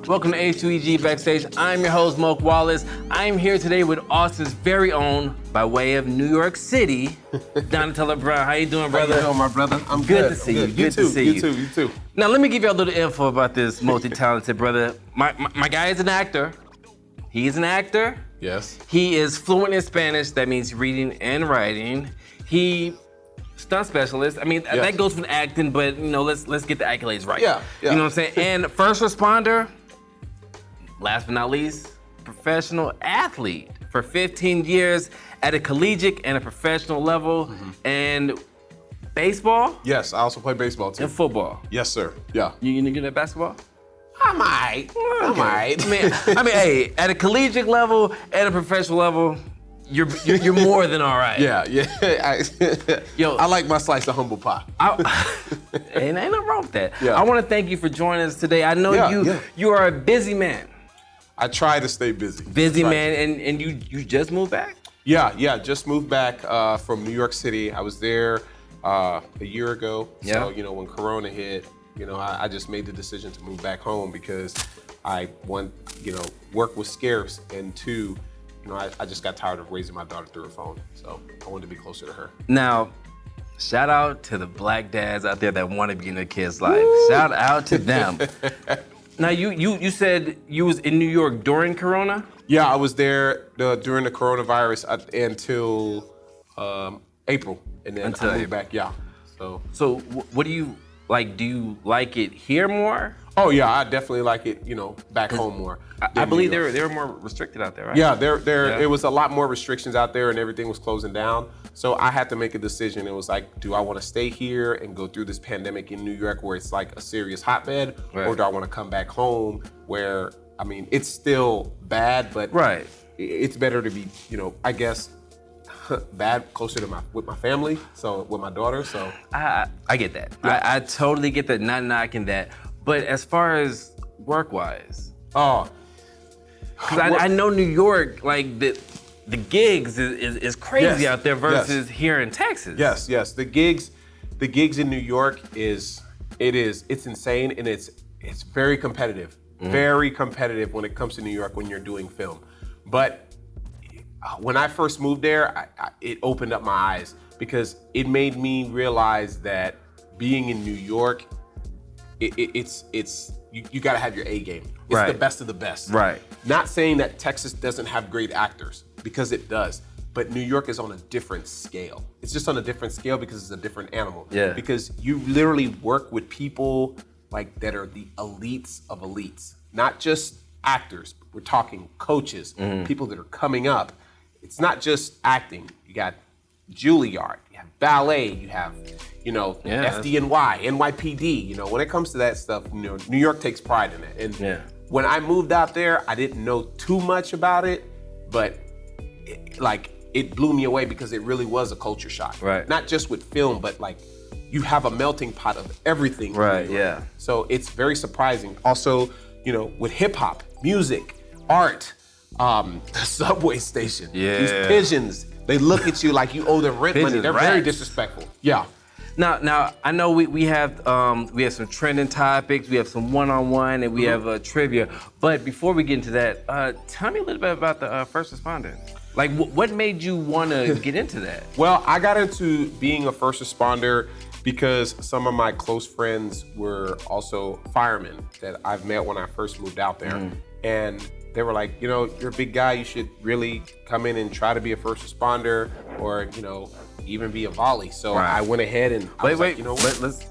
Welcome to H2EG Backstage. I'm your host, Moke Wallace. I'm here today with Austin's very own, by way of New York City, Untitled Brown. How you doing, brother? How you doing, my brother? I'm good. Good To see you. Good to see you. You too. Now, let me give you a little info about this multi-talented brother. My guy is an actor. He's an actor. Yes. He is fluent in Spanish. That means reading and writing. He stunt specialist. I mean, that goes with acting, but you know, let's get the accolades right. Yeah. You know what I'm saying? And first responder. Last but not least, professional athlete for 15 years at a collegiate and a professional level. And baseball? Yes, I also play baseball too. And football? Yes, sir. Yeah. You good at basketball? I might. I mean, hey, at a collegiate level and a professional level, you're more than all right. Yeah. Yo, I like my slice of humble pie. Ain't nothing wrong with that. Yeah. I want to thank you for joining us today. I know you are a busy man. I try to stay busy. Man, and you just moved back? Yeah, just moved back from New York City. I was there a year ago. Yeah. So, you know, when Corona hit, you know, I just made the decision to move back home because work was scarce, and two, you know, I just got tired of raising my daughter through a phone. So I wanted to be closer to her. Now, shout out to the black dads out there that want to be in their kids' life. Shout out to them. Now, you said you was in New York during Corona? Yeah, I was there during the coronavirus until April, and then I moved back. Yeah. So what do you like? Do you like it here more? Oh yeah, I definitely like it. You know, back home more. I believe they were more restricted out there, right? Yeah, it was a lot more restrictions out there, and everything was closing down. So I had to make a decision. It was like, do I want to stay here and go through this pandemic in New York where it's like a serious hotbed, or do I want to come back home where, I mean, it's still bad, but it's better to be, you know, I guess, bad closer to with my family, so with my daughter. So I get that. Yeah. I totally get that. Not knocking that, but as far as work-wise, because I know New York, like the gigs is crazy out there versus here in Texas. Yes. The gigs in New York it's insane, and it's very competitive. Very competitive when it comes to New York when you're doing film. But when I first moved there, it opened up my eyes because it made me realize that being in New York, you got to have your A game. It's the best of the best. Right. Not saying that Texas doesn't have great actors, because it does, but New York is on a different scale. It's just on a different scale because it's a different animal. Yeah. Because you literally work with people like that are the elites of elites, not just actors. We're talking coaches, people that are coming up. It's not just acting. You got Juilliard, you have ballet, you have, you know, FDNY, NYPD. You know, when it comes to that stuff, you know, New York takes pride in it. And when I moved out there, I didn't know too much about it, but it blew me away because it really was a culture shock. Right. Not just with film, but like you have a melting pot of everything. Right. Yeah. So it's very surprising. Also, you know, with hip hop, music, art, the subway station, these pigeons, they look at you like you owe them rent money. They're very disrespectful. Yeah. Now I know we have some trending topics, we have some one-on-one, and we have trivia. But before we get into that, tell me a little bit about the first responder. Like, what made you want to get into that? Well, I got into being a first responder because some of my close friends were also firemen that I've met when I first moved out there. And they were like, you know, you're a big guy, you should really come in and try to be a first responder, or, you know, even be a volley. So I went ahead and you know what? Let's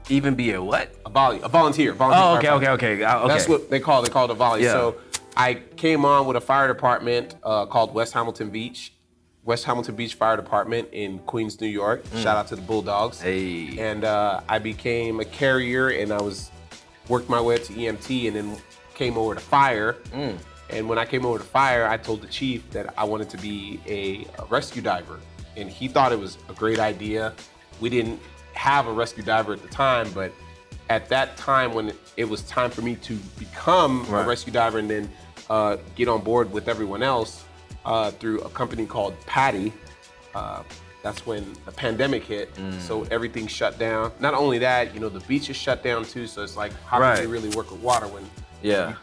even be a what? A volunteer. Oh, okay. That's what they call it a volley. Yeah. So I came on with a fire department called West Hamilton Beach Fire Department in Queens, New York. Shout out to the Bulldogs. Hey. And I became a carrier, and worked my way up to EMT, and then came over to fire. And when I came over to fire, I told the chief that I wanted to be a rescue diver. And he thought it was a great idea. We didn't have a rescue diver at the time, but at that time when it was time for me to become a rescue diver and then get on board with everyone else through a company called Patty, that's when the pandemic hit. So everything shut down. Not only that, you know, the beaches shut down too. So it's like, how can you really work with water when you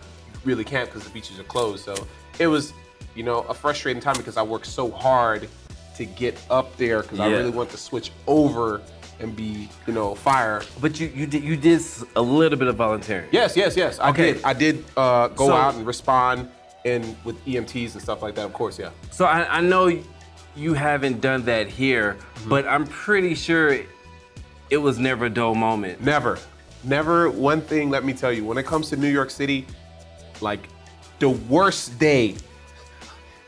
really can't because the beaches are closed? So it was, you know, a frustrating time because I worked so hard to get up there because I really want to switch over and be, you know, fire. But you did a little bit of volunteering. Yes. I did go out and respond and with EMTs and stuff like that, of course, yeah. So I know you haven't done that here, but I'm pretty sure it was never a dull moment. Never. One thing, let me tell you, when it comes to New York City, like the worst day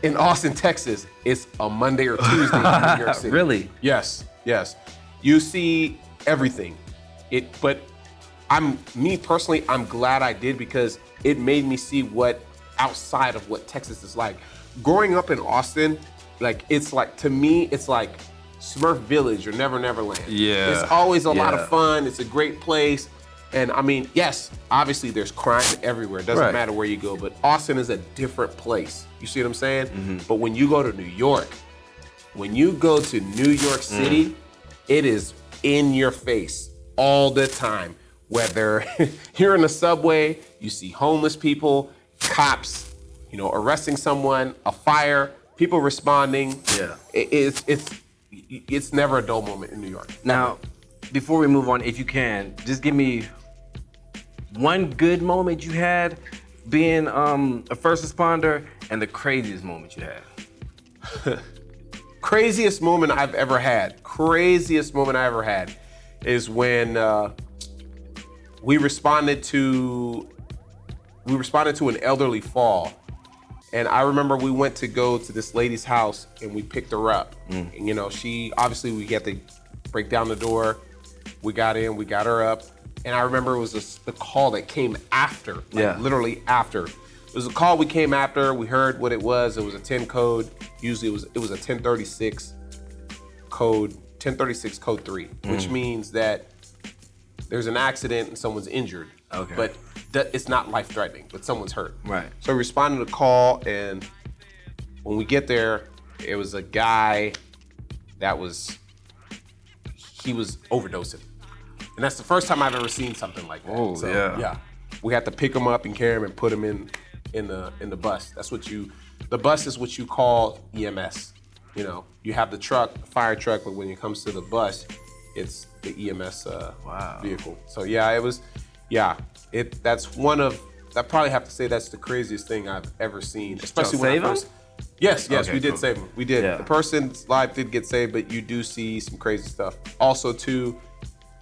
in Austin, Texas is a Monday or Tuesday in New York City. Really? Yes. You see everything. But me personally, I'm glad I did because it made me see what outside of what Texas is like. Growing up in Austin, like it's like, to me, it's like Smurf Village or Never Never Land. Yeah. It's always a lot of fun. It's a great place. And I mean, yes, obviously there's crime everywhere. It doesn't matter where you go, but Austin is a different place. You see what I'm saying? But when you go to New York City, it is in your face all the time. Whether you're in the subway, you see homeless people, cops, you know, arresting someone, a fire, people responding. Yeah. It's never a dull moment in New York. Now, before we move on, if you can, just give me one good moment you had being a first responder and the craziest moment you had. Craziest moment I've ever had is when we responded to an elderly fall. And I remember we went to go to this lady's house and we picked her up. And, you know, we had to break down the door. We got in, we got her up. And I remember it was the call that came after, literally after. It was a call we came after, we heard what it was. It was a 10 code. Usually it was a 1036 code, 1036 code 3, which means that there's an accident and someone's injured. Okay. But it's not life-threatening, but someone's hurt. Right. So we responded to the call, and when we get there, it was a guy he was overdosing. And that's the first time I've ever seen something like that. Oh, so, yeah. We had to pick him up and carry him and put him in the bus. The bus is what you call EMS. You know, you have the truck, fire truck, but when it comes to the bus, it's the EMS vehicle. So I probably have to say that's the craziest thing I've ever seen. Especially when I first. Yes, Okay, we did save him. We did. Yeah. The person's life did get saved, but you do see some crazy stuff. Also, too,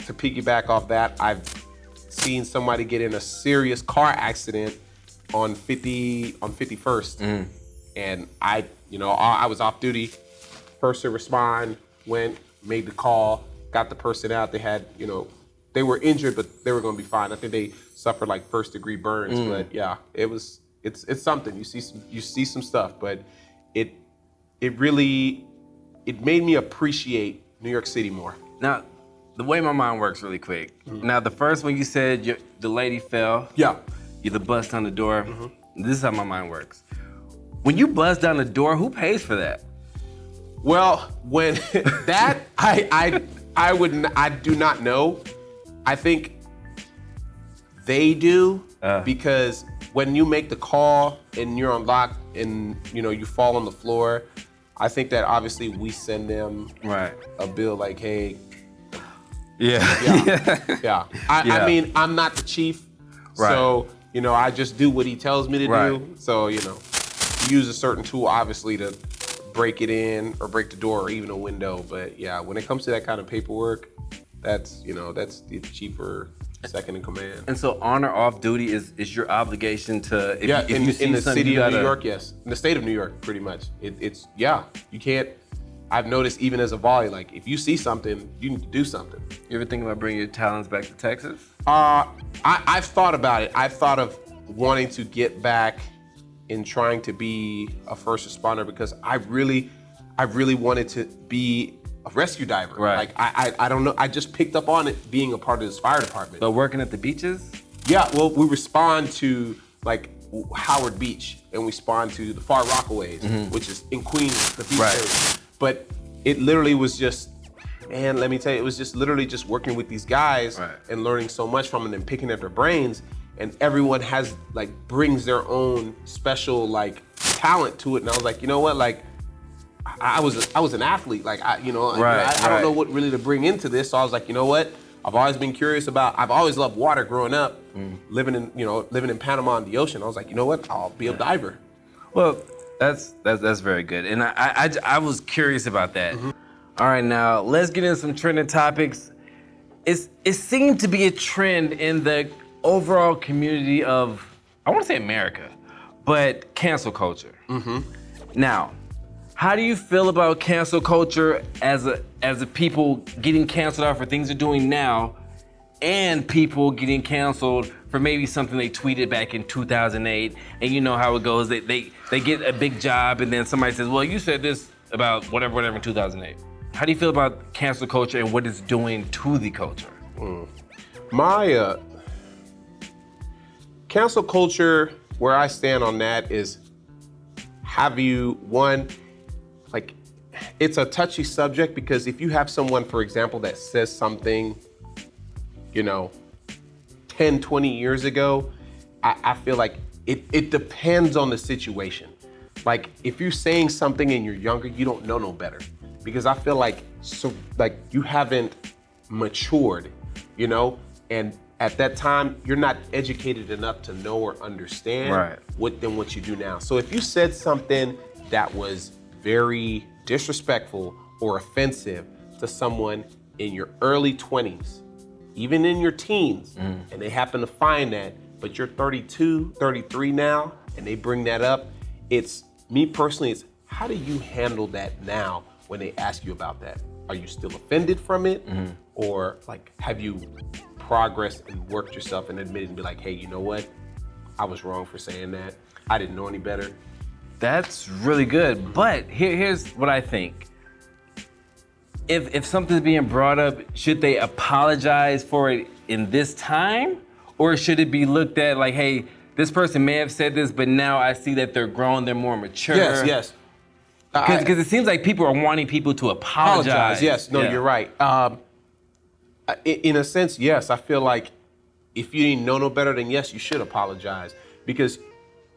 to piggyback off that, I've seen somebody get in a serious car accident on 51st. And I was off duty. First to respond, went, made the call, got the person out. They had, you know, they were injured, but they were going to be fine. I think they suffered like first-degree burns, but yeah, it's something. You see some stuff, but it made me appreciate New York City more. Now, the way my mind works really quick. Now, the first one you said the lady fell. Yeah. You the bust down the door. This is how my mind works. When you bust down the door, who pays for that? Well, when that I do not know. I think they do because when you make the call and you're on lock and you know you fall on the floor, I think that obviously we send them a bill like, hey. Yeah. I mean, I'm not the chief, so you know I just do what he tells me to do. So you know, use a certain tool obviously to break it in or break the door or even a window. But yeah, when it comes to that kind of paperwork, that's the chief or second in command. And so on or off duty is your obligation to if in you see the something, city of New York, yes. In the state of New York, pretty much. You can't. I've noticed even as a volley, like if you see something, you need to do something. You ever think about bringing your talents back to Texas? I've thought about it. I've thought of wanting to get back and trying to be a first responder because I really wanted to be a rescue diver. Right. Like I don't know. I just picked up on it being a part of this fire department. But working at the beaches? Yeah. Well, we respond to like Howard Beach and we respond to the Far Rockaways, which is in Queens, the beach area. But it literally was just, man, let me tell you, it was just literally just working with these guys and learning so much from them and picking at their brains. And everyone has like brings their own special like talent to it. And I was like, you know what, like I was an athlete, like I don't know what really to bring into this. So I was like, you know what, I've always been curious about. I've always loved water growing up, living in Panama on the ocean. I was like, you know what, I'll be a diver. Well, that's very good. And I was curious about that. All right, now let's get into some trending topics. It seemed to be a trend in the overall community of, I want to say America, but cancel culture. Now, how do you feel about cancel culture as a people getting canceled out for things they're doing now, and people getting canceled for maybe something they tweeted back in 2008, and you know how it goes, they get a big job and then somebody says, well, you said this about whatever in 2008. How do you feel about cancel culture and what it's doing to the culture? My cancel culture, where I stand on that is, like, it's a touchy subject, because if you have someone, for example, that says something, 10, 20 years ago, I feel like it depends on the situation. Like, if you're saying something and you're younger, you don't know no better. Because I feel like you haven't matured, and at that time, you're not educated enough to know or understand what you do now. So if you said something that was very disrespectful or offensive to someone in your early 20s, even in your teens, and they happen to find that, but you're 32, 33 now, and they bring that up, it's, me personally, it's how do you handle that now when they ask you about that? Are you still offended from it? Or like, have you progressed and worked yourself and admitted and be like, hey, you know what? I was wrong for saying that. I didn't know any better. That's really good, but here's what I think. If something's being brought up, should they apologize for it in this time? Or should it be looked at like, hey, this person may have said this, but now I see that they're grown, they're more mature. Yes. Because it seems like people are wanting people to apologize. Yes, no, you're right. In a sense, yes, I feel like if you didn't know no better, then yes, you should apologize, because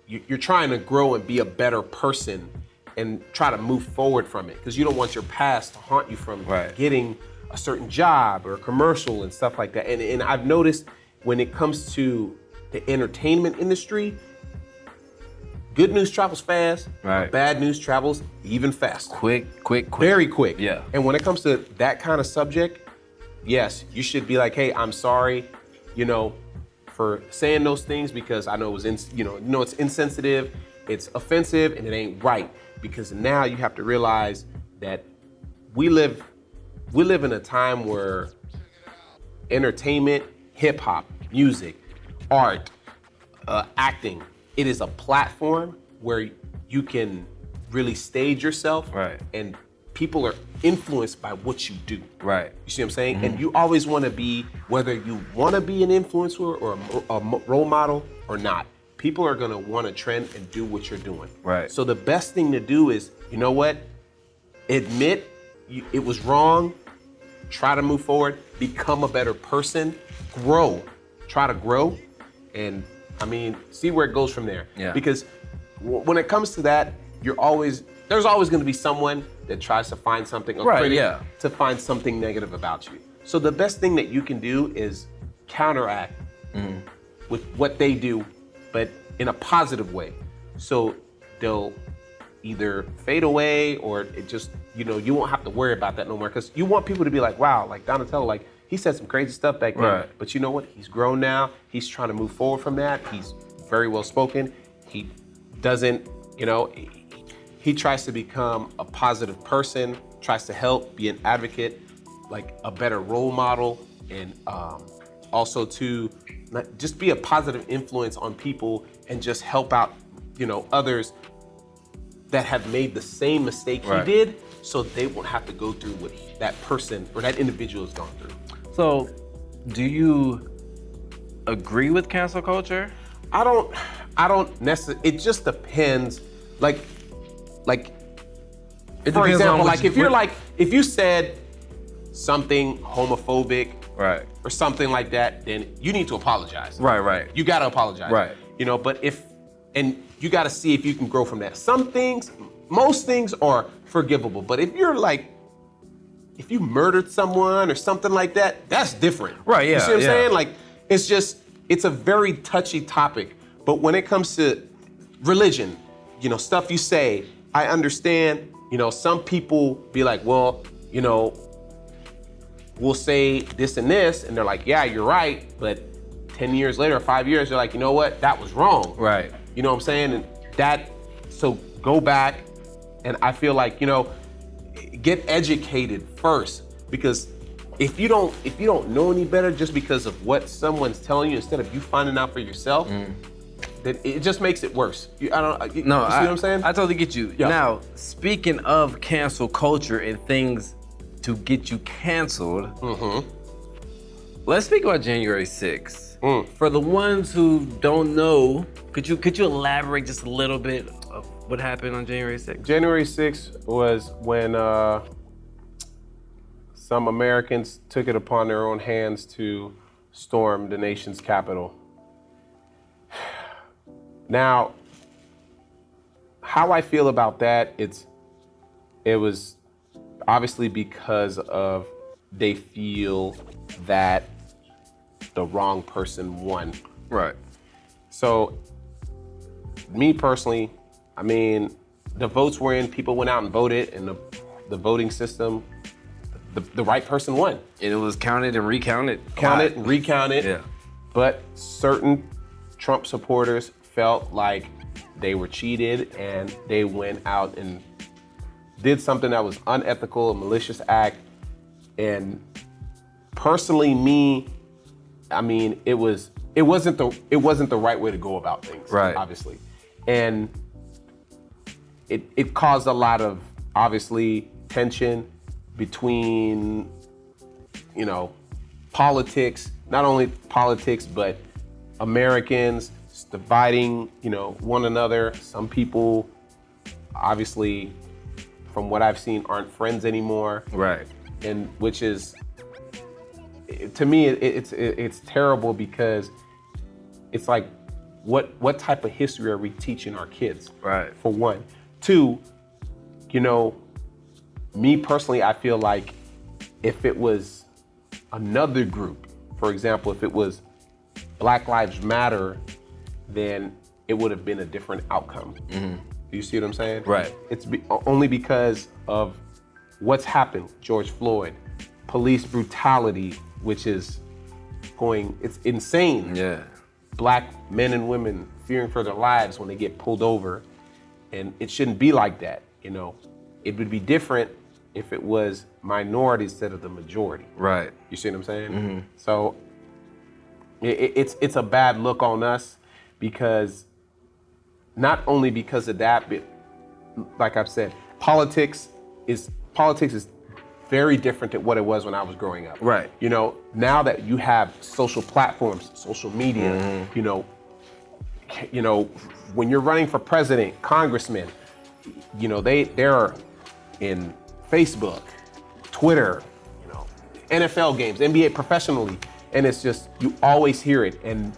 you're trying to grow and be a better person and try to move forward from it, because you don't want your past to haunt you from getting a certain job or a commercial and stuff like that. And I've noticed when it comes to the entertainment industry, good news travels fast, bad news travels even faster. Quick. Very quick. Yeah. And when it comes to that kind of subject, yes, you should be like, hey, I'm sorry, for saying those things, because I know it was, it's insensitive, it's offensive, and it ain't right. Because now you have to realize that we live in a time where entertainment, hip hop, music, art, acting, it is a platform where you can really stage yourself, and people are influenced by what you do. You see what I'm saying? And you always want to be, whether you want to be an influencer or a role model or not, people are going to want to trend and do what you're doing. So the best thing to do is, you know what? Admit it was wrong. Try to move forward. Become a better person. Grow. Try to grow. And see where it goes from there. Because when it comes to that, there's always going to be someone that tries to find something, to find something negative about you. So the best thing that you can do is counteract with what they do, but in a positive way. So they'll either fade away, or it just, you won't have to worry about that no more. Because you want people to be like, wow, like Donatello, like he said some crazy stuff back then. But you know what? He's grown now. He's trying to move forward from that. He's very well spoken. He doesn't, he tries to become a positive person, tries to help, be an advocate, like a better role model, and also to just be a positive influence on people and just help out, others that have made the same mistake he did, so they won't have to go through what that person or that individual has gone through. So, do you agree with cancel culture? I don't necessarily, it just depends. Like For example, like if you said something homophobic, right, or something like that, then you need to apologize. Right. You got to apologize. Right. But and you got to see if you can grow from that. Most things are forgivable, but if you murdered someone or something like that, that's different. Right, yeah. You see what I'm saying? Like, it's a very touchy topic. But when it comes to religion, stuff you say, I understand, some people be like, well, we'll say this and this, and they're like, yeah, you're right, but 10 years later, or 5 years, they're like, you know what, that was wrong. Right. You know what I'm saying? So go back, and I feel like, get educated first, because if you don't know any better just because of what someone's telling you instead of you finding out for yourself, then it just makes it worse. You see what I'm saying? I totally get you. Yeah. Now, speaking of cancel culture and things to get you canceled, let's speak about January 6th. For the ones who don't know, could you elaborate just a little bit of what happened on January 6th? January 6th was when some Americans took it upon their own hands to storm the nation's capital. Now, how I feel about that, it was obviously because of they feel that the wrong person won. Right. So, me personally, I mean, the votes were in, people went out and voted, and the voting system, the right person won. And it was counted and recounted. Counted and recounted. Yeah. But certain Trump supporters felt like they were cheated, and they went out and did something that was unethical, a malicious act. And personally, I mean, it wasn't the right way to go about things, right, obviously. And it caused a lot of, obviously, tension between, politics, not only politics, but Americans dividing, one another. Some people, obviously, from what I've seen, aren't friends anymore. Right. And which is, to me, it's terrible, because it's like, what type of history are we teaching our kids? Right. For one. Two, me personally, I feel like if it was another group, for example, if it was Black Lives Matter, then it would have been a different outcome. Do you see what I'm saying? Right. It's only because of what's happened. George Floyd, police brutality, which is it's insane. Yeah. Black men and women fearing for their lives when they get pulled over. And it shouldn't be like that, It would be different if it was minorities instead of the majority. Right. You see what I'm saying? So it's a bad look on us, because not only because of that, but like I've said, politics is very different than what it was when I was growing up. Right. Now that you have social platforms, social media, when you're running for president, congressman, they're in Facebook, Twitter, NFL games, NBA professionally, and it's just, you always hear it. And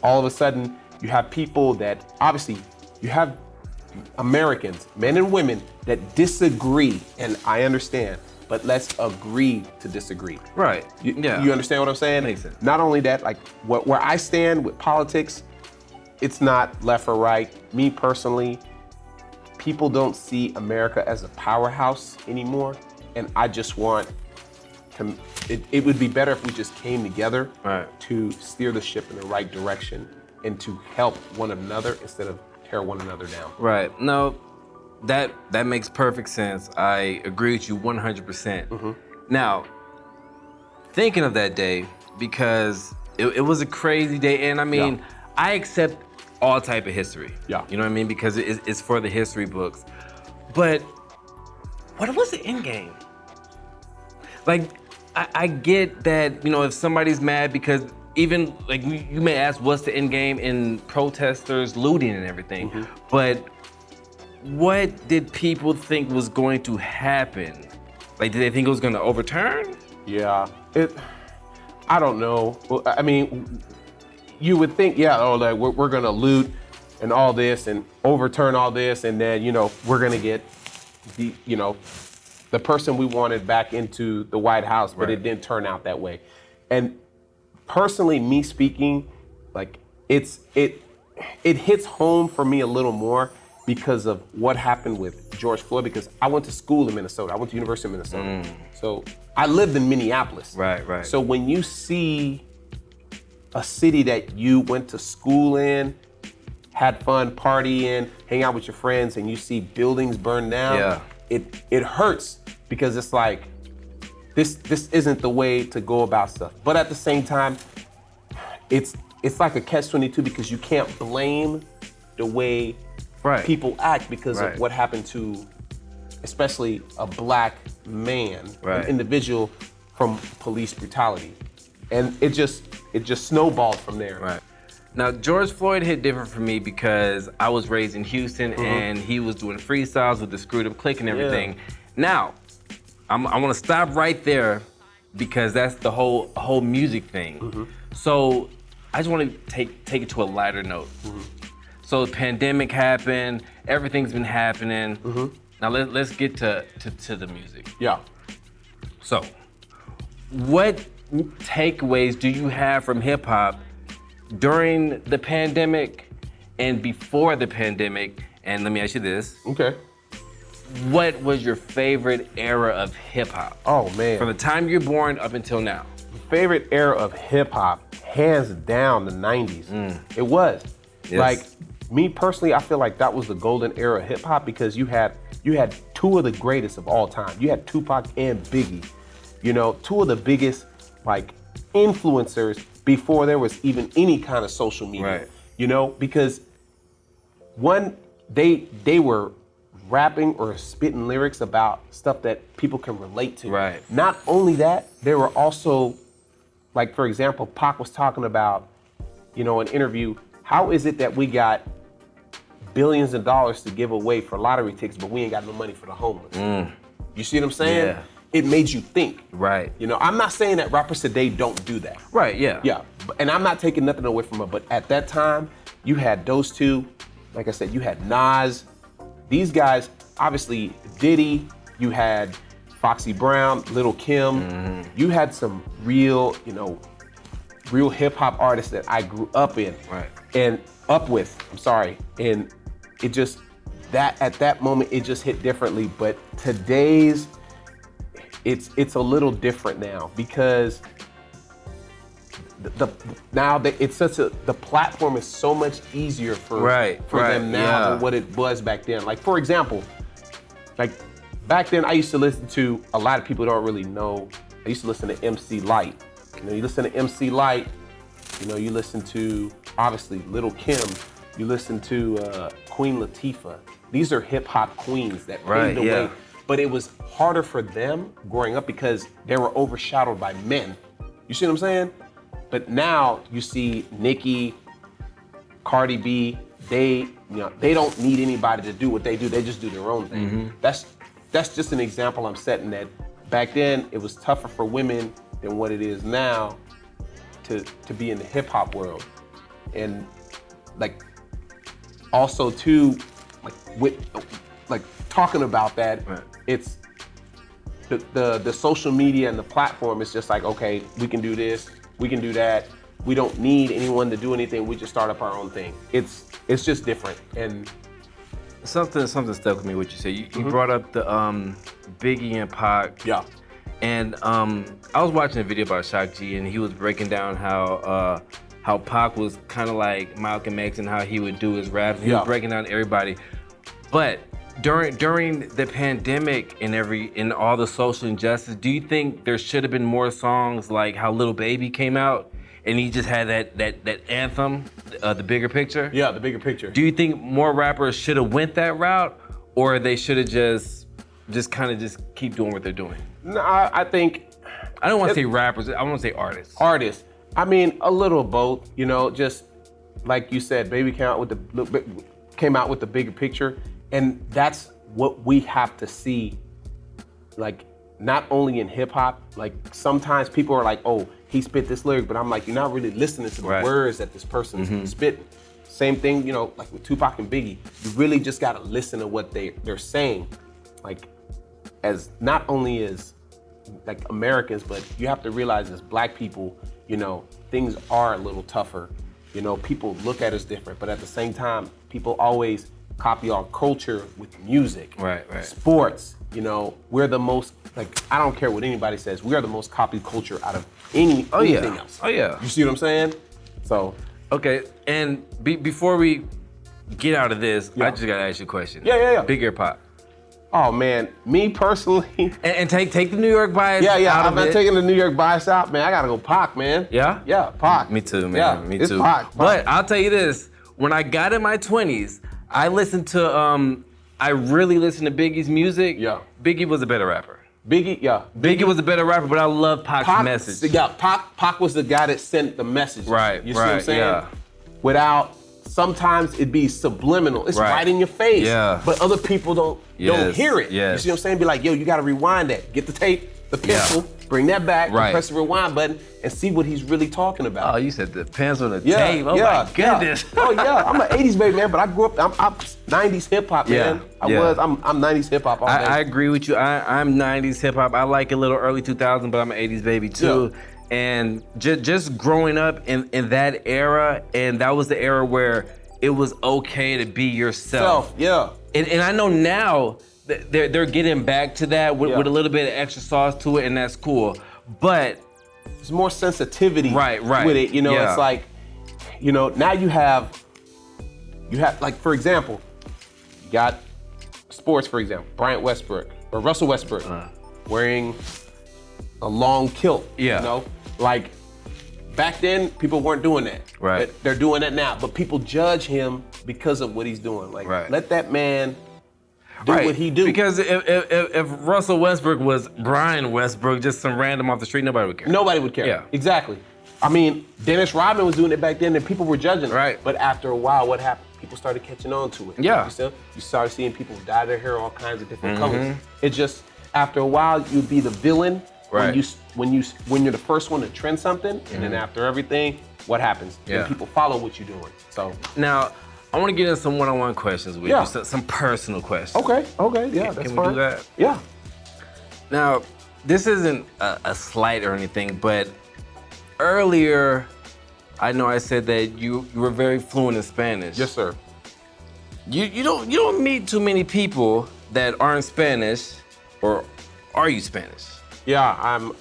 all of a sudden you have people that, obviously you have Americans, men and women, that disagree, and I understand, but let's agree to disagree. Right. You understand what I'm saying? Makes sense. Not only that, like where I stand with politics, it's not left or right. Me personally, people don't see America as a powerhouse anymore, and I just want to, it would be better if we just came together to steer the ship in the right direction and to help one another instead of tear one another down. Right. No, that makes perfect sense. I agree with you 100%. Now, thinking of that day, because it was a crazy day, and I mean, I accept all type of history. Yeah. You know what I mean? Because it's for the history books. But what was the end game? Like, I get that, if somebody's mad because even, like, you may ask what's the end game in protesters looting and everything, but what did people think was going to happen? Like, did they think it was going to overturn? Yeah, I don't know. I mean, you would think, like we're gonna loot and all this and overturn all this, and then we're gonna get the person we wanted back into the White House, but it didn't turn out that way. And personally, me speaking, like it hits home for me a little more because of what happened with George Floyd, because I went to school in Minnesota. I went to University of Minnesota. So I lived in Minneapolis. Right. So when you see a city that you went to school in, had fun, party in, hang out with your friends, and you see buildings burned down, it hurts, because it's like, this isn't the way to go about stuff. But at the same time, it's like a catch-22, because you can't blame the way people act because of what happened to, especially a black man, an individual, from police brutality. And it just snowballed from there. Right. Now, George Floyd hit different for me because I was raised in Houston, and he was doing freestyles with the screwed up click and everything. Now, I want to stop right there, because that's the whole music thing. So I just want to take it to a lighter note. So the pandemic happened, everything's been happening. Now let's get to the music. Yeah. So, what takeaways do you have from hip hop during the pandemic and before the pandemic? And let me ask you this. Okay. What was your favorite era of hip hop? Oh man. From the time you're born up until now. Favorite era of hip hop, hands down, the 90s. It was. Yes. Like, me personally, I feel like that was the golden era of hip hop, because you had two of the greatest of all time. You had Tupac and Biggie. Two of the biggest like influencers before there was even any kind of social media. Because one, they were rapping or spitting lyrics about stuff that people can relate to. Not only that, they were also, like, for example, Pac was talking about, in an interview, how is it that we got billions of dollars to give away for lottery tickets, but we ain't got no money for the homeless? You see what I'm saying? Yeah. It made you think. Right. I'm not saying that rappers today don't do that. Right, yeah. Yeah, and I'm not taking nothing away from it, but at that time, you had those two. Like I said, you had Nas. These guys, obviously, Diddy. You had Foxy Brown, Lil' Kim. You had some real, real hip hop artists that I grew up in. And up with, and it just, at that moment, it just hit differently. But today's, it's a little different now, because the platform is so much easier for them now than what it was back then. Like, for example, like back then I used to listen to, a lot of people don't really know, I used to listen to MC Lyte. You listen to MC Lyte, you listen to, obviously, Lil' Kim, you listen to Queen Latifah. These are hip hop queens that paved the way. But it was harder for them growing up because they were overshadowed by men. You see what I'm saying? But now you see Nicki, Cardi B, they don't need anybody to do what they do. They just do their own thing. That's just an example I'm setting, that back then it was tougher for women than what it is now to be in the hip hop world. And like, also too, like talking about that, it's the social media and the platform is just like, okay, we can do this, we can do that. We don't need anyone to do anything. We just start up our own thing. It's just different. And something stuck with me what you said. You brought up the Biggie and Pac. Yeah. And I was watching a video about Shock G, and he was breaking down how Pac was kind of like Malcolm X and how he would do his raps. He was breaking down everybody. But during the pandemic and in all the social injustice, do you think there should have been more songs like how Lil Baby came out and he just had that anthem, The Bigger Picture? Yeah, The Bigger Picture. Do you think more rappers should have went that route, or they should have just keep doing what they're doing? No, I think, I don't want to say rappers, I want to say artists. Artists. I mean, a little of both, just like you said, Baby came out with the Bigger Picture. And that's what we have to see, like, not only in hip hop, like sometimes people are like, oh, he spit this lyric, but I'm like, you're not really listening to the words that this person spit. Same thing, you know, like with Tupac and Biggie, you really just gotta listen to what they're saying. Like, as not only as like Americans, but you have to realize as Black people, you know, things are a little tougher. You know, people look at us different, but at the same time, people always copy our culture with music, sports. You know, we're the most, like, I don't care what anybody says, we are the most copied culture out of anything else. Oh yeah. You see what I'm saying? So. Okay, and before we get out of this, I just gotta ask you a question. Yeah. Big or Pac? Oh man, me personally. And take the New York bias out I'm of not it. taking the New York bias out, man. I gotta go Pac, man. Yeah? Yeah, Pac. Me too, man. Yeah, Me it's too. Pac. But I'll tell you this, when I got in my 20s, I listened to, I really listened to Biggie's music. Yeah. Biggie was a better rapper. Biggie was a better rapper, but I love Pac's message. Yeah, Pac was the guy that sent the message. Right, You see what I'm saying? yeah. Without, sometimes it'd be subliminal. It's right in your face. Yeah. But other people don't hear it. Yes. You see what I'm saying? Be like, yo, you gotta rewind that. Get the tape, the pencil, bring that back, and press the rewind button, and see what he's really talking about. Oh, you said the pencil and the tape. Oh my goodness. Oh yeah, I'm an 80s baby, man, but I grew up, I'm 90s hip hop, man. I'm 90s hip hop all day. I agree with you. I'm 90s hip hop. I like a little early 2000s, but I'm an 80s baby too. Yeah. And just growing up in that era, and that was the era where it was okay to be yourself. And I know now that they're getting back to that with a little bit of extra sauce to it, and that's cool. But there's more sensitivity right. with it. You know, it's like, you know, now you have like, for example, you got sports, for example, Russell Westbrook wearing a long kilt. You know, like back then people weren't doing that. Right. But they're doing that now. But people judge him because of what he's doing. Like, let that man do what he do. Because if Russell Westbrook was Brian Westbrook, just some random off the street, nobody would care. Nobody would care. Yeah. Exactly. I mean, Dennis Rodman was doing it back then and people were judging him. Right. But after a while, what happened? People started catching on to it. Yeah. You started seeing people dye their hair all kinds of different colors. It just, after a while, you'd be the villain when you're the first one to trend something, and then after everything, what happens? Then people follow what you're doing. So now, I want to get into some one-on-one questions with you, some personal questions. Okay, yeah, that's fine. Can we do that? Yeah. Now, this isn't a slight or anything, but earlier, I know I said that you were very fluent in Spanish. Yes, sir. You don't meet too many people that aren't Spanish, or are you Spanish? Yeah, I'm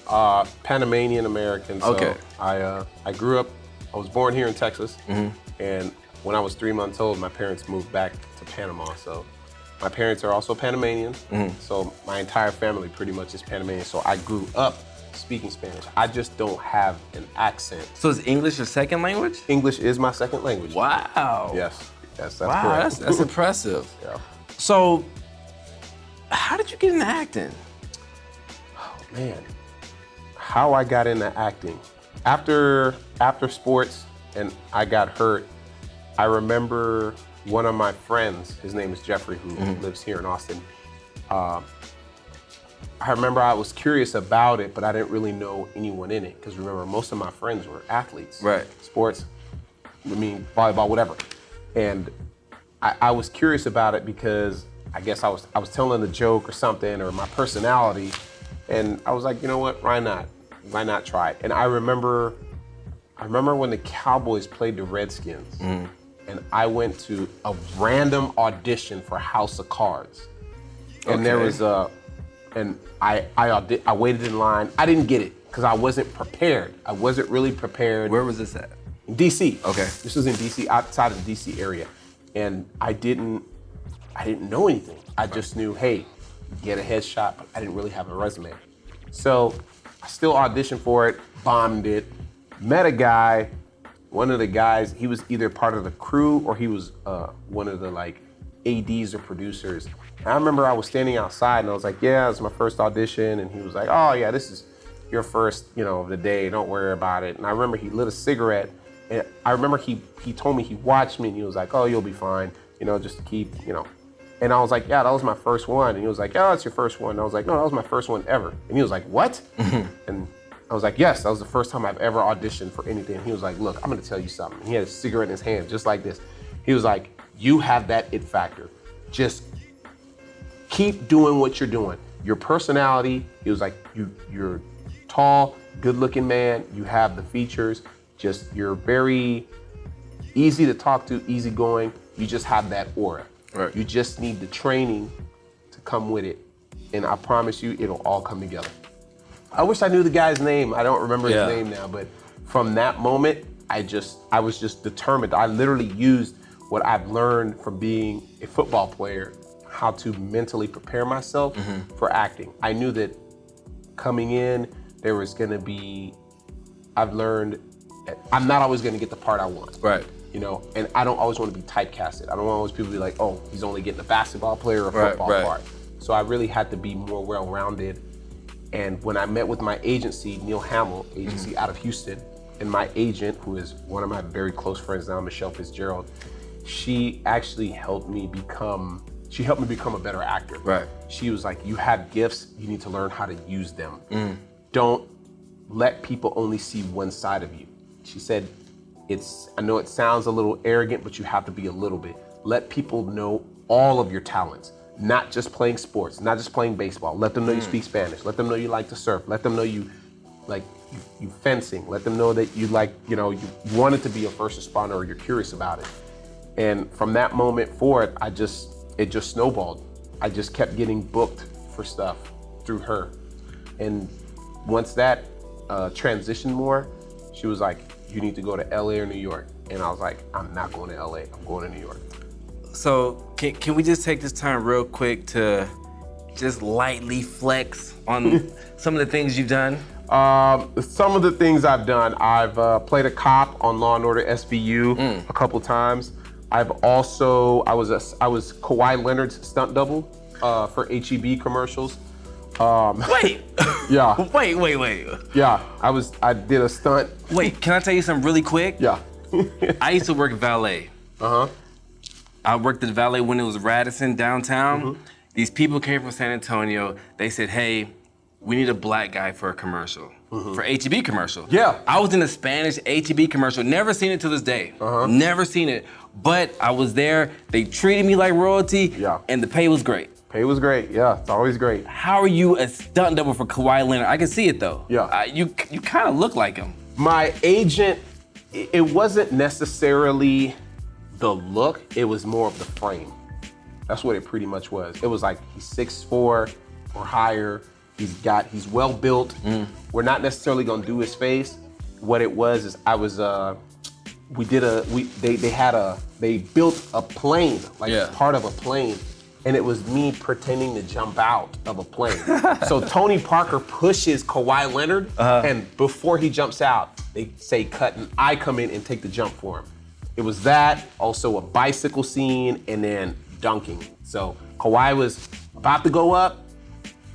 Panamanian American. So okay. I grew up. I was born here in Texas, and when I was 3 months old, my parents moved back to Panama. So my parents are also Panamanian. So my entire family pretty much is Panamanian. So I grew up speaking Spanish. I just don't have an accent. So is English your second language? English is my second language. Wow. Yes, that's wow, correct. That's impressive. Yeah. So, how did you get into acting? Oh man, how I got into acting. After sports and I got hurt, I remember one of my friends, his name is Jeffrey, who lives here in Austin. I remember I was curious about it, but I didn't really know anyone in it. Because remember, most of my friends were athletes. Right. Sports, I mean, volleyball, whatever. And I was curious about it because I guess I was telling a joke or something, or my personality. And I was like, you know what, why not? Why not try it? And I remember when the Cowboys played the Redskins, and I went to a random audition for House of Cards. And there was and I waited in line. I didn't get it because I wasn't prepared. I wasn't really prepared. Where was this at? In DC. Okay. This was in DC, outside of the DC area. And I didn't know anything. I just knew, hey, get a headshot, but I didn't really have a resume. So I still auditioned for it, bombed it, met a guy, one of the guys, he was either part of the crew or he was one of the like ADs or producers. And I remember I was standing outside and I was like, yeah, it's my first audition. And he was like, oh yeah, this is your first, of the day, don't worry about it. And I remember he lit a cigarette, and I remember he told me, he watched me and he was like, oh, you'll be fine, just keep, And I was like, yeah, that was my first one. And he was like, yeah, that's your first one. And I was like, no, that was my first one ever. And he was like, what? And I was like, yes, that was the first time I've ever auditioned for anything. And he was like, look, I'm gonna tell you something. And he had a cigarette in his hand, just like this. He was like, you have that it factor. Just keep doing what you're doing. Your personality, he was like, you're tall, good looking man. You have the features. Just, you're very easy to talk to, easygoing. You just have that aura. Right. You just need the training to come with it. And I promise you, it'll all come together. I wish I knew the guy's name. I don't remember his name now, but from that moment, I was just determined. I literally used what I've learned from being a football player, how to mentally prepare myself for acting. I knew that coming in, there was gonna be, I've learned that I'm not always gonna get the part I want. Right. You know, and I don't always want to be typecasted. I don't want always people to be like, oh, he's only getting a basketball player or a football part. So I really had to be more well-rounded. And when I met with my agency, Neil Hamill, agency out of Houston, and my agent, who is one of my very close friends now, Michelle Fitzgerald, she actually helped me become a better actor. Right. She was like, you have gifts, you need to learn how to use them. Don't let people only see one side of you. She said, I know it sounds a little arrogant, but you have to be a little bit. Let people know all of your talents, not just playing sports, not just playing baseball. Let them know you speak Spanish. Let them know you like to surf. Let them know you like you fencing. Let them know that you like, you wanted to be a first responder or you're curious about it. And from that moment forward, it just snowballed. I just kept getting booked for stuff through her. And once that transitioned more, she was like, you need to go to LA or New York. And I was like, I'm not going to LA, I'm going to New York. So can we just take this time real quick to just lightly flex on some of the things you've done? Some of the things I've done, I've played a cop on Law & Order SVU a couple times. I've also, I was Kawhi Leonard's stunt double for H2EG commercials. Wait. Yeah. Wait. Yeah, I did a stunt. Wait, can I tell you something really quick? Yeah. I used to work valet. I worked at valet when it was Radisson downtown. These people came from San Antonio. They said, hey, we need a black guy for a commercial, for H2EG commercial. Yeah. I was in a Spanish H2EG commercial, never seen it to this day. Never seen it, but I was there. They treated me like royalty, and the pay was great. Pay was great, yeah, it's always great. How are you a stunt double for Kawhi Leonard? I can see it though. Yeah. You kind of look like him. My agent, it wasn't necessarily the look, it was more of the frame. That's what it pretty much was. It was like, he's 6'4" or higher, he's well built. We're not necessarily gonna do his face. What it was is they built a plane, like part of a plane. And it was me pretending to jump out of a plane. So Tony Parker pushes Kawhi Leonard, and before he jumps out, they say cut, and I come in and take the jump for him. It was that, also a bicycle scene, and then dunking. So Kawhi was about to go up,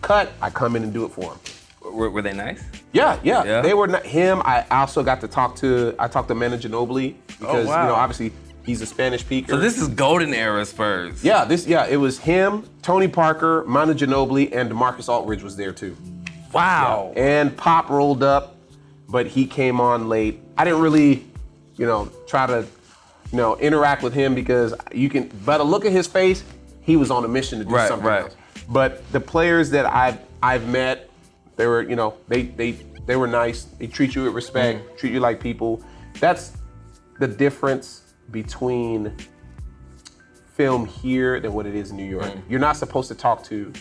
cut, I come in and do it for him. Were they nice? Yeah. They were not him. I also got to talk to Manu Ginobili because obviously he's a Spanish speaker. So this is golden era Spurs. It was him, Tony Parker, Manu Ginobili, and DeMarcus Aldridge was there too. Wow. Yeah. And Pop rolled up, but he came on late. I didn't really, try to, interact with him because by the look at his face, he was on a mission to do something else. But the players that I've met, they were, they were nice. They treat you with respect, treat you like people. That's the difference between film here than what it is in New York. You're not supposed to talk to,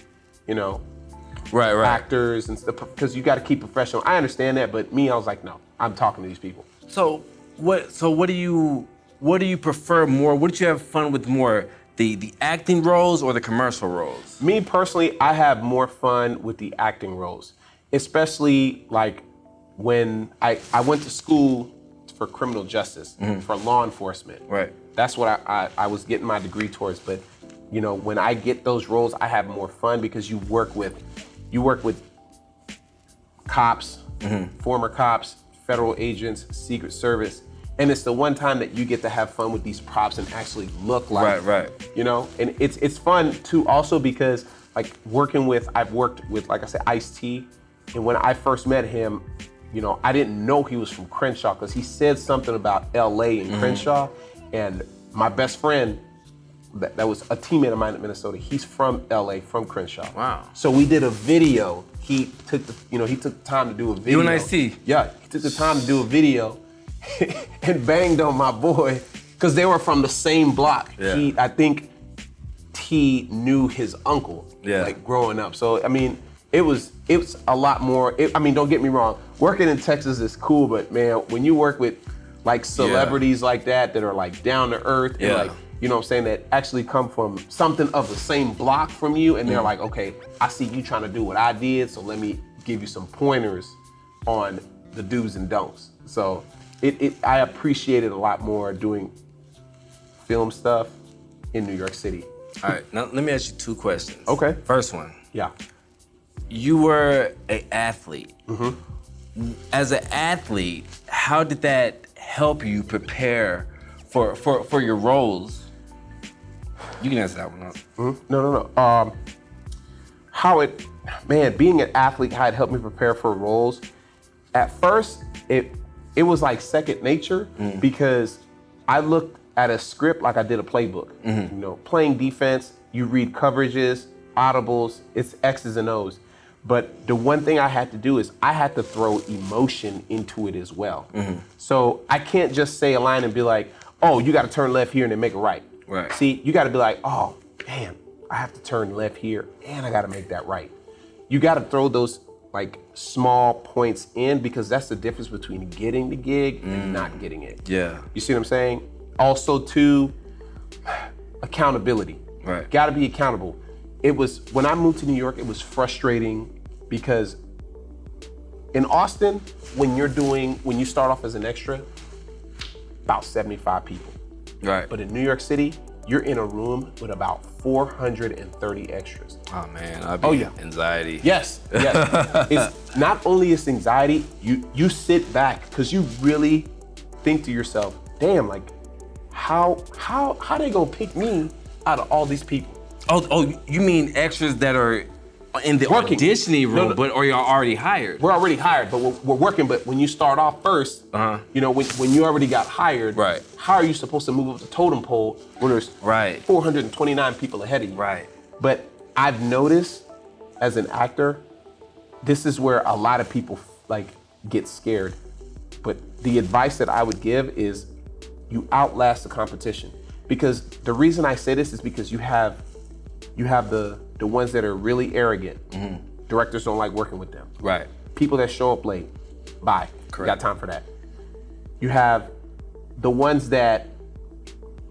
actors and stuff because you got to keep professional. I understand that, but me, I was like, no, I'm talking to these people. So what do you prefer more? What did you have fun with more? The acting roles or the commercial roles? Me personally, I have more fun with the acting roles, especially like when I went to school for criminal justice, for law enforcement. Right. That's what I was getting my degree towards. But when I get those roles, I have more fun because you work with cops, former cops, federal agents, Secret Service, And it's the one time that you get to have fun with these props and actually look like, you know? And it's fun too also because like I've worked with, like I said, Ice-T. And when I first met him, you know, I didn't know he was from Crenshaw because he said something about LA and Crenshaw. And my best friend, that was a teammate of mine in Minnesota, he's from LA, from Crenshaw. Wow. So we did a video. He took the time to do a video. You and I-C. Yeah, he took the time to do a video and banged on my boy because they were from the same block. Yeah. I think he knew his uncle, like growing up. So I mean, it was a lot more. I mean, don't get me wrong. Working in Texas is cool, but man, when you work with like celebrities like that are like down to earth and like, you know what I'm saying, that actually come from something of the same block from you, and they're like, okay, I see you trying to do what I did, so let me give you some pointers on the do's and don'ts. So I appreciate it a lot more doing film stuff in New York City. All right, now let me ask you 2 questions. Okay. First one. Yeah. You were an athlete. As an athlete, how did that help you prepare for your roles? You can answer that one. No. Being an athlete, how it helped me prepare for roles. At first, it was like second nature because I looked at a script like I did a playbook. You know, playing defense, you read coverages, audibles, it's X's and O's. But the one thing I had to do is I had to throw emotion into it as well. So I can't just say a line and be like, oh, you got to turn left here and then make it right. Right. See, you got to be like, oh, damn, I have to turn left here and I got to make that right. You got to throw those like small points in because that's the difference between getting the gig and not getting it. Yeah. You see what I'm saying? Also, too, accountability. Right. Got to be accountable. It was, when I moved to New York, it was frustrating because in Austin, when you start off as an extra, about 75 people. Right. But in New York City, you're in a room with about 430 extras. Oh man, I'd be anxiety. Yes. It's not only it's anxiety, you sit back because you really think to yourself, damn, like how they gonna pick me out of all these people? Oh, you mean extras that are in the auditioning room, but or you're already hired? We're already hired, but we're working. But when you start off first, you know, when you already got hired, right? How are you supposed to move up the totem pole when there's 429 people ahead of you? Right. But I've noticed as an actor, this is where a lot of people like get scared. But the advice that I would give is you outlast the competition. Because the reason I say this is because you have the ones that are really arrogant. Directors don't like working with them. Right. People that show up late, bye. Correct. Got time for that. You have the ones that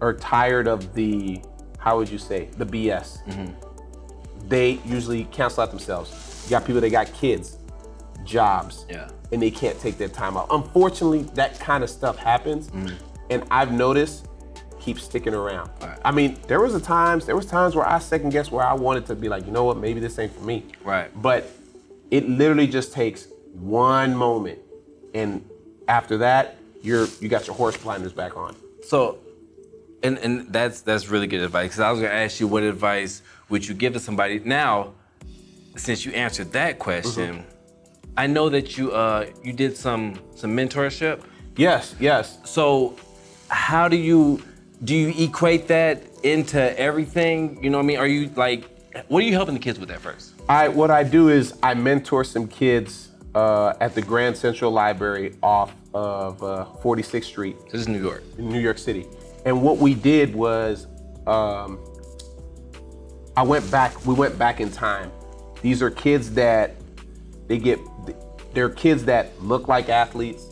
are tired of the, how would you say, the BS. They usually cancel out themselves. You got people that got kids, jobs, and they can't take their time out. Unfortunately, that kind of stuff happens, and I've noticed, keep sticking around. Right. I mean, there was times where I second guessed where I wanted to be like, you know what, maybe this ain't for me. Right. But it literally just takes one moment, and after that, you got your horse blinders back on. So, and that's really good advice, because I was gonna ask you what advice would you give to somebody. Now, since you answered that question, I know that you did some mentorship. Yes. So, how do you equate that into everything? You know what I mean? Are you like, what are you helping the kids with at first? What I do is I mentor some kids at the Grand Central Library off of 46th Street. This is New York. In New York City. And what we did was, we went back in time. These are kids that they're kids that look like athletes,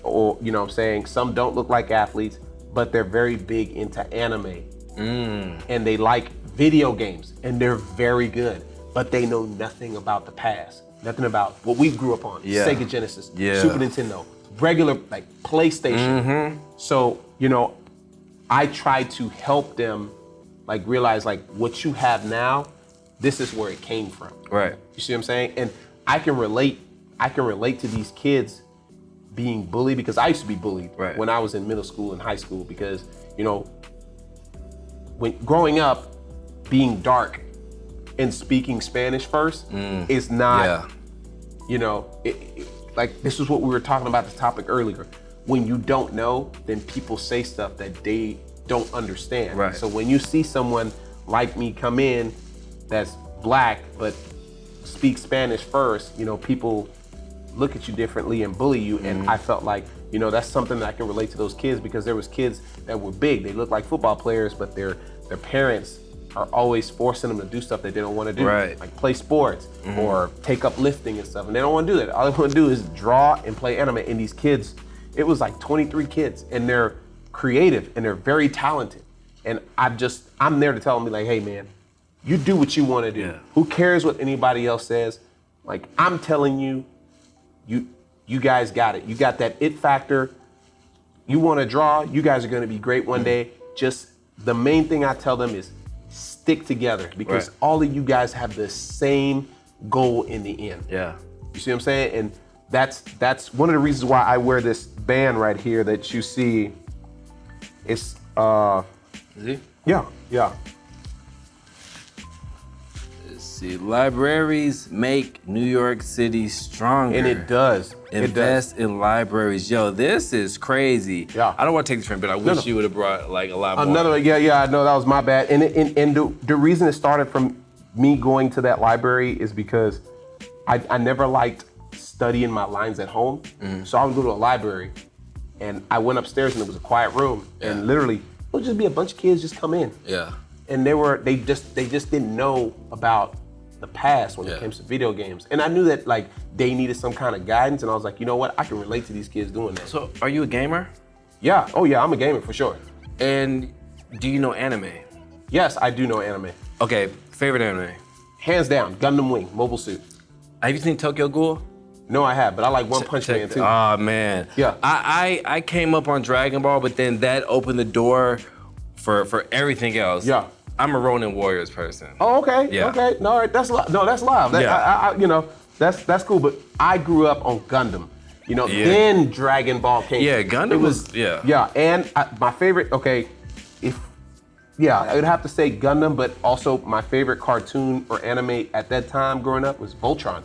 or, you know what I'm saying, some don't look like athletes, but they're very big into anime. And they like video games, and they're very good, but they know nothing about the past, nothing about what we grew up on, Sega Genesis, Super Nintendo, regular like PlayStation. So, you know, I try to help them like realize like what you have now, this is where it came from. Right. You see what I'm saying? And I can relate to these kids being bullied, because I used to be bullied Right. when I was in middle school and high school, because, you know, when growing up, being dark and speaking Spanish first is not, you know, like this is what we were talking about this topic earlier. When you don't know, then people say stuff that they don't understand. Right. So when you see someone like me come in that's black but speak Spanish first, you know, people look at you differently and bully you. And I felt like, you know, that's something that I can relate to those kids, because there was kids that were big. They looked like football players, but their parents are always forcing them to do stuff that they don't want to do. Right. Like play sports or take up lifting and stuff. And they don't want to do that. All they want to do is draw and play anime. And these kids, it was like 23 kids, and they're creative and they're very talented. And I'm there to tell them, like, hey man, you do what you want to do. Yeah. Who cares what anybody else says? Like, I'm telling you, you guys got it. You got that it factor. You want to draw, you guys are going to be great one day. Just the main thing I tell them is stick together, because all of you guys have the same goal in the end. Yeah. You see what I'm saying? And that's one of the reasons why I wear this band right here that you see. It's Is he? yeah. Let's see. Libraries make New York City stronger. And it does. Invest in libraries. Yo, this is crazy. Yeah. I don't want to take this from, but I wish you would have brought like a lot more. Another, yeah, I know that was my bad. And the reason it started from me going to that library is because I never liked studying my lines at home. So I would go to a library, and I went upstairs and it was a quiet room, and literally it would just be a bunch of kids just come in. Yeah. And they just didn't know about the past when it comes to video games. And I knew that like they needed some kind of guidance, and I was like, you know what? I can relate to these kids doing that. So, are you a gamer? Yeah. Oh yeah, I'm a gamer for sure. And do you know anime? Yes, I do know anime. Okay, favorite anime? Hands down, Gundam Wing, Mobile Suit. Have you seen Tokyo Ghoul? No, I have, but I like One Punch Man too. Oh man. Yeah. I came up on Dragon Ball, but then that opened the door for everything else. Yeah. I'm a Ronin Warriors person. Oh, okay. Yeah. Okay. No, that's live. That, Yeah. you know, that's cool. But I grew up on Gundam. You know, then Dragon Ball came. Yeah, Gundam was. Yeah, and my favorite. Okay, I would have to say Gundam, but also my favorite cartoon or anime at that time growing up was Voltron.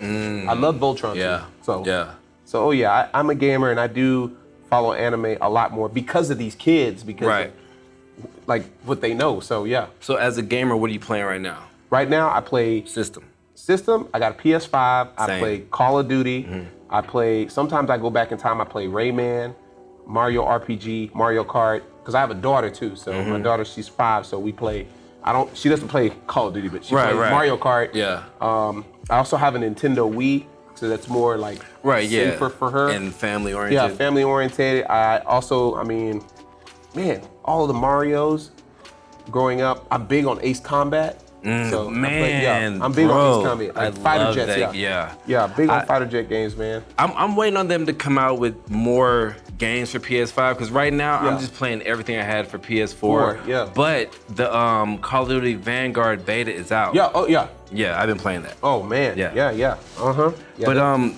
I love Voltron too. So I'm a gamer, and I do follow anime a lot more because of these kids, because of, like what they know. So yeah. So as a gamer, what are you playing right now? Right now I play System. I got a PS5. I play Call of Duty. I play, sometimes I go back in time, I play Rayman, Mario RPG, Mario Kart, because I have a daughter too. So my daughter, she's 5, so we play, she doesn't play Call of Duty, but she plays Mario Kart. Yeah. I also have a Nintendo Wii, so that's more like safer for her. And family oriented. Yeah, family oriented. I also, all of the Marios growing up, I'm big on Ace Combat. So I'm big on Ace Combat. Like fighter jets, Yeah, big on fighter jet games, man. I'm waiting on them to come out with more games for PS5, because right now I'm just playing everything I had for PS4. But the Call of Duty Vanguard beta is out. Yeah, I've been playing that. Oh man. Yeah. But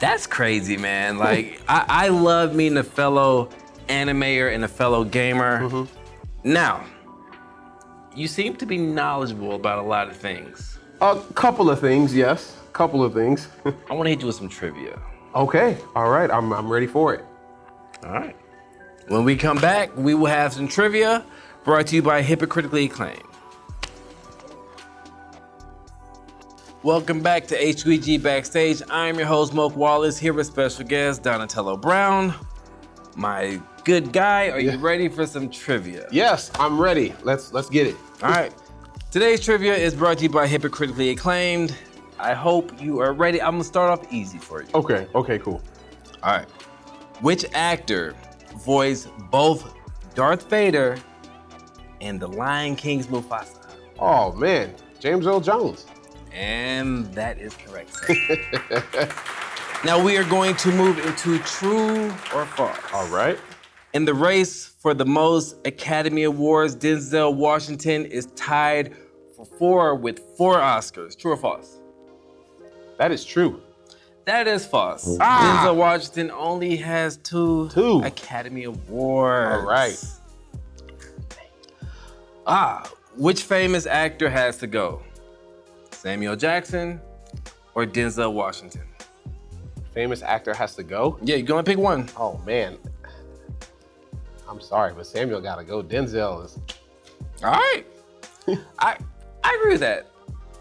that's crazy, man. Like I love meeting a fellow animator and a fellow gamer. Now, you seem to be knowledgeable about a lot of things. A couple of things, yes. Couple of things. I want to hit you with some trivia. Okay. All right. I'm ready for it. All right. When we come back, we will have some trivia brought to you by Hypocritically Acclaimed. Welcome back to H2EG Backstage. I'm your host, Moke Wallace, here with special guest Donatello Brown. My good guy, are you ready for some trivia? Yes, I'm ready. Let's get it. All right. Today's trivia is brought to you by Hypocritically Acclaimed. I hope you are ready. I'm gonna start off easy for you. Okay, cool. All right. Which actor voiced both Darth Vader and the Lion King's Mufasa? Oh man, James Earl Jones. And that is correct, sir. Now we are going to move into true or false. All right. In the race for the most Academy Awards, Denzel Washington is tied for 4 with 4 Oscars. True or false? That is true. That is false. Ah! Denzel Washington only has two Academy Awards. All right. Which famous actor has to go? Samuel Jackson or Denzel Washington? Famous actor has to go? Yeah, you're gonna pick one. Oh, man. I'm sorry, but Samuel got to go. Denzel is... All right. I agree with that.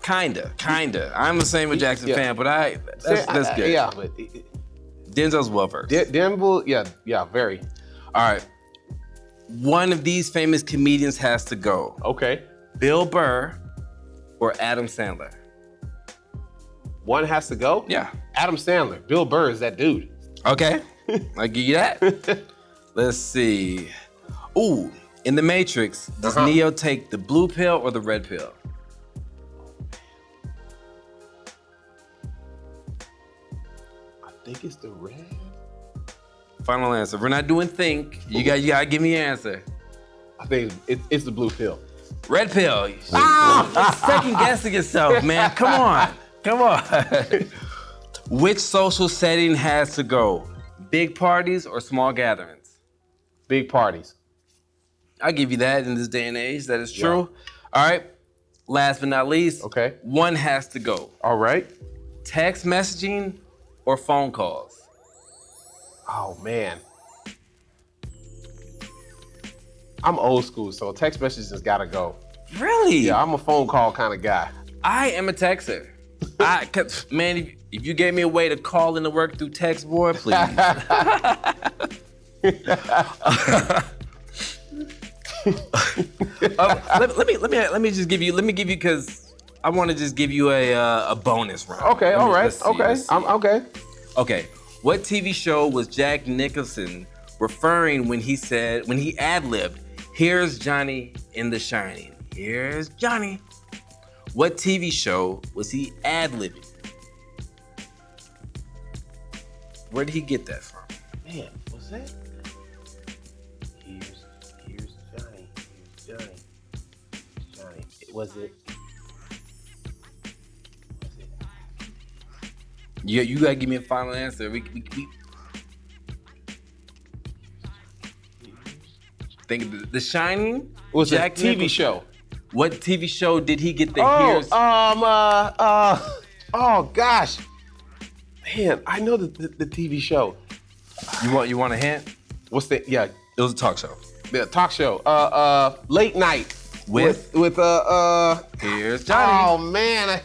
Kinda. I'm a Samuel Jackson fan, but that's good. Yeah, but... Denzel's well versed. Denzel, yeah, very. All right. One of these famous comedians has to go. Okay. Bill Burr or Adam Sandler? One has to go? Yeah. Adam Sandler. Bill Burr is that dude. Okay. I'll give you that. Let's see. Ooh, in The Matrix, does Neo take the blue pill or the red pill? I think it's the red. Final answer. We're not doing think. You gotta give me an answer. I think it's the blue pill. Red pill. Second guessing yourself, man. Come on. Which social setting has to go? Big parties or small gatherings? Big parties. I'll give you that in this day and age. That is true. Yeah. All right. Last but not least. Okay. One has to go. All right. Text messaging or phone calls? Oh, man. I'm old school, so text messages has got to go. Really? Yeah, I'm a phone call kind of guy. I am a texter. Man, if you gave me a way to call into work through text, boy, please. Let me give you because I want to just give you a bonus round. Okay, all right. Okay. I'm okay. Okay. What TV show was Jack Nicholson referring when he ad-libbed, "Here's Johnny in The Shining. Here's Johnny." What TV show was he ad-libbing? Where did he get that from? Man, what's that? Here's Johnny. Johnny. Was it? Yeah, you gotta give me a final answer. We think of The Shining. Was Jack it a TV show? What TV show did he get the oh gosh, man, I know the TV show. You want a hint? What's the? Yeah, it was a talk show. The talk show. Late night with Here's Johnny. Oh man,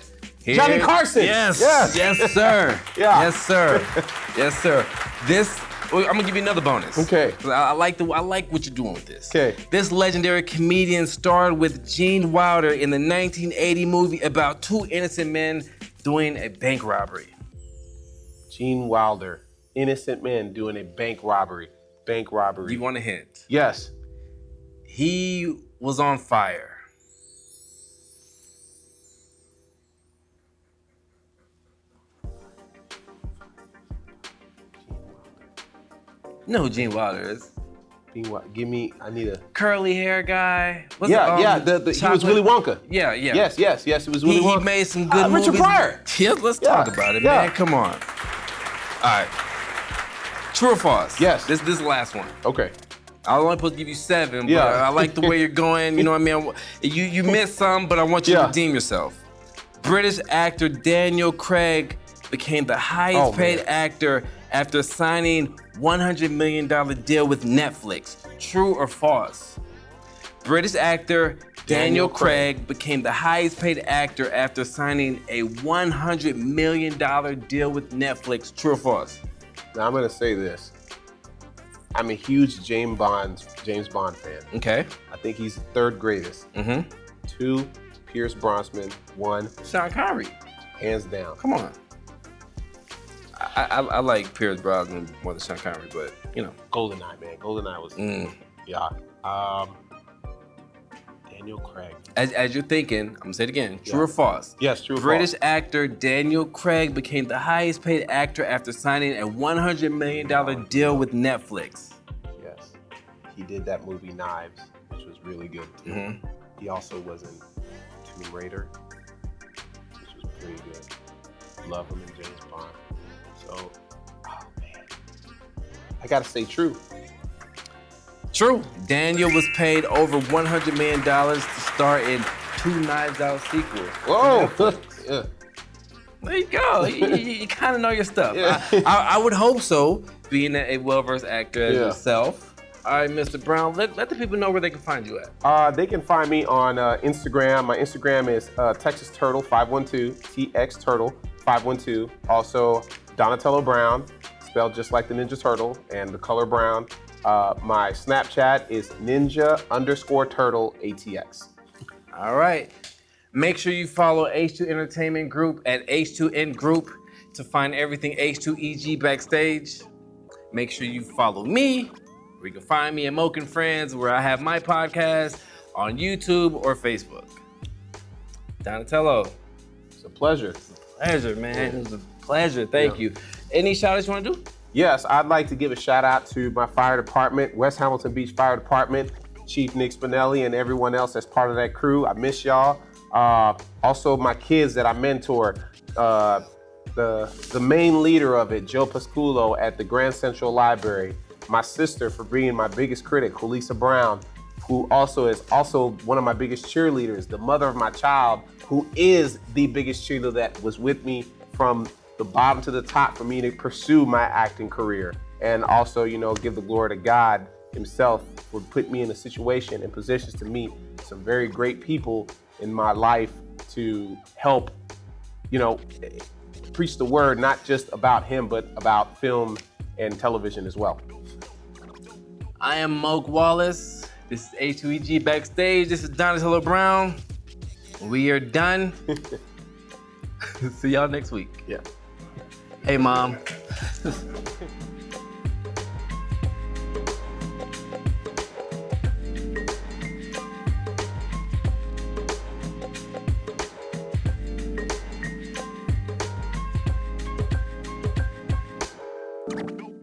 Johnny Carson. Yes, sir. Yeah. Yes, sir. I'm gonna give you another bonus. Okay. I like what you're doing with this. Okay. This legendary comedian starred with Gene Wilder in the 1980 movie about two innocent men doing a bank robbery. Gene Wilder, innocent men doing a bank robbery. Do you want a hint? Yes. He was on fire. You know who Gene Wilder is? I need a... Curly hair guy. He was Willy Wonka. Yeah. Yes, it was Willy Wonka. He made some good movies. Richard Pryor. Yeah, let's talk about it, man. Come on. All right. True or false? Yes. This is the last one. Okay. I was only supposed to give you 7, but I like the way you're going. You know what I mean? You missed some, but I want you to redeem yourself. British actor Daniel Craig became the highest paid actor after signing $100 million deal with Netflix. True or false? British actor Daniel Craig became the highest paid actor after signing a $100 million deal with Netflix. True or false? Now I'm gonna say this. I'm a huge James Bond fan. Okay. I think he's the 3rd greatest. 2, Pierce Brosnan. 1, Sean Connery. Hands down. Come on. I like Pierce Brosnan more than Sean Connery, but you know. GoldenEye, man. GoldenEye was Daniel Craig. As you're thinking, I'm gonna say it again. True or false? Yes, true or false. British actor Daniel Craig became the highest paid actor after signing a $100 million deal with Netflix. Yes. He did that movie Knives, which was really good too. He also was in Tomb Raider, which was pretty good. Love him in James Bond. So, oh man, I gotta stay true. True. Daniel was paid over $100 million to star in 2 Knives Out sequels. Whoa. Yeah. There you go. You kind of know your stuff. Yeah. I would hope so, being a well-versed actor as Yeah. yourself. All right, Mr. Brown, let the people know where they can find you at. They can find me on Instagram. My Instagram is Texas Turtle 512, TX Turtle 512. Also, Donatello Brown, spelled just like the Ninja Turtle, and the color brown. My Snapchat is Ninja_Turtle ATX. All right. Make sure you follow H2 Entertainment Group at H2N Group to find everything H2EG Backstage. Make sure you follow me, where you can find me at Moke and Friends, where I have my podcast on YouTube or Facebook. Donatello. It's a pleasure. Pleasure, man. It was a pleasure. Thank you. Any shout outs you want to do? Yes, I'd like to give a shout out to my fire department, West Hamilton Beach Fire Department, Chief Nick Spinelli, and everyone else that's part of that crew. I miss y'all. Also, my kids that I mentor, the main leader of it, Joe Pasculo at the Grand Central Library. My sister for being my biggest critic, Julissa Brown, who also is one of my biggest cheerleaders, the mother of my child, who is the biggest cheerleader that was with me from the bottom to the top for me to pursue my acting career. And also, you know, give the glory to God himself for putting me in a situation and positions to meet some very great people in my life to help, you know, preach the word, not just about him, but about film and television as well. I am Moke Wallace. This is H2EG Backstage. This is Donatello Brown. We are done. See y'all next week. Yeah. Hey, Mom. Nope.